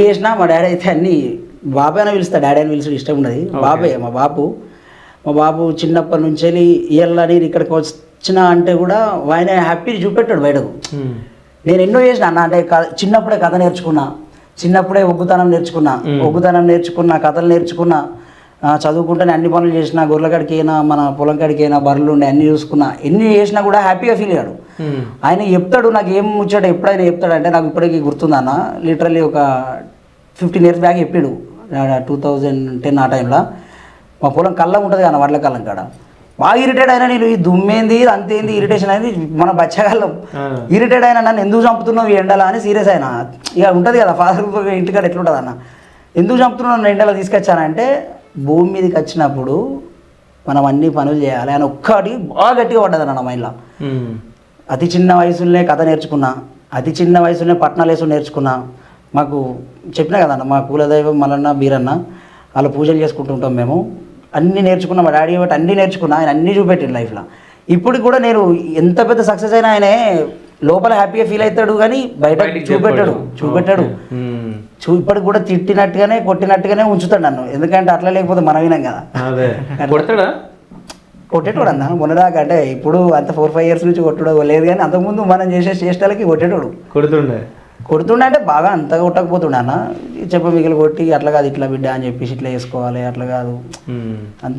చేసినా మా డాడీ అయితే అన్ని బాబాయ్ అని పిలుస్తా, డాడీ అని పిలిచి ఇష్టం ఉన్నది. బాబాయ్ మా బాబు చిన్నప్పటి నుంచి వెళ్ళి ఇయ్యాల నేను ఇక్కడికి వచ్చిన అంటే కూడా ఆయన హ్యాపీ చూపెట్టాడు బయటకు. నేను ఎన్నో చేసిన అన్న, అంటే చిన్నప్పుడే కథ నేర్చుకున్నా, చిన్నప్పుడే ఒగ్గుతనం నేర్చుకున్నా, కథలు నేర్చుకున్నా, చదువుకుంటేనే అన్ని పనులు చేసిన, గొర్రెల కాడికి అయినా మన పొలం కాడికి అయినా బర్రెలు ఉండే అన్ని చూసుకున్నా, ఎన్ని చేసినా కూడా హ్యాపీగా ఫీల్ అయ్యాడు. ఆయన చెప్తాడు నాకు ఏం ముచ్చాడు, ఎప్పుడైనా చెప్తాడంటే నాకు ఇప్పటికీ గుర్తుందన్న, లిటరల్లీ ఒక 15 years బ్యాక్ చెప్పాడు. 2010 ఆ టైంలో మా పొలం కళ్ళం ఉంటుంది కదా, వడ్ల కళ్ళం కాడ బాగా ఇరిటేట్ అయినా, నేను ఈ దుమ్మేంది అంతేంది ఇరిటేషన్ అయింది, మన బచ్చగాళ్ళం ఇరిటేట్ అయినా, నన్ను ఎందుకు చంపుతున్నావు ఈ ఎండలా అని సీరియస్ అయినా. ఇక ఉంటుంది కదా ఫాదర్ ఇంటికాడ ఎట్లుంటుంది అన్న, ఎందుకు చంపుతున్నావు నన్ను ఎండలో తీసుకొచ్చానంటే, భూమి మీదకి వచ్చినప్పుడు మనం అన్ని పనులు చేయాలి అని ఒక్కటి బాగా గట్టిగా పడ్డది అన్న మైండ్లో. అతి చిన్న వయసులోనే కథ నేర్చుకున్నా, అతి చిన్న వయసులోనే పట్నాలేసు నేర్చుకున్నా. మాకు చెప్పినా కదన్న, మా కులదైవం మల్లన్న బీరన్న వాళ్ళు పూజలు చేసుకుంటుంటాం మేము, అన్నీ నేర్చుకున్నా, మా డాడీ బట్టి అన్నీ నేర్చుకున్నా, ఆయన అన్నీ చూపెట్టిండు లైఫ్లో. ఇప్పుడు కూడా నేను ఎంత పెద్ద సక్సెస్ అయినా ఆయనే లోపల హ్యాపీగా ఫీల్ అవుతాడు కానీ బయట చూపెట్టాడు. ఇప్పటికి కూడా తిట్టినట్టుగానే కొట్టినట్టుగానే ఉంచుతాడు నన్ను, ఎందుకంటే అట్లా లేకపోతే మనం వినాం కదా. కొట్టేటోడు అన్న మొన్నదాకా, అంటే ఇప్పుడు అంత 4-5 years నుంచి కొట్టడం లేదు కానీ అంతకుముందు మనం చేసే చేష్టాలకి కొట్టేటోడు. కొడుతుండే అంటే బాగా అంతగా కొట్టకపోతుండే అన్న, చెప్ప మిగిలి కొట్టి అట్లా కాదు ఇట్లా బిడ్డ అని చెప్పేసి ఇట్లా వేసుకోవాలి అట్లా కాదు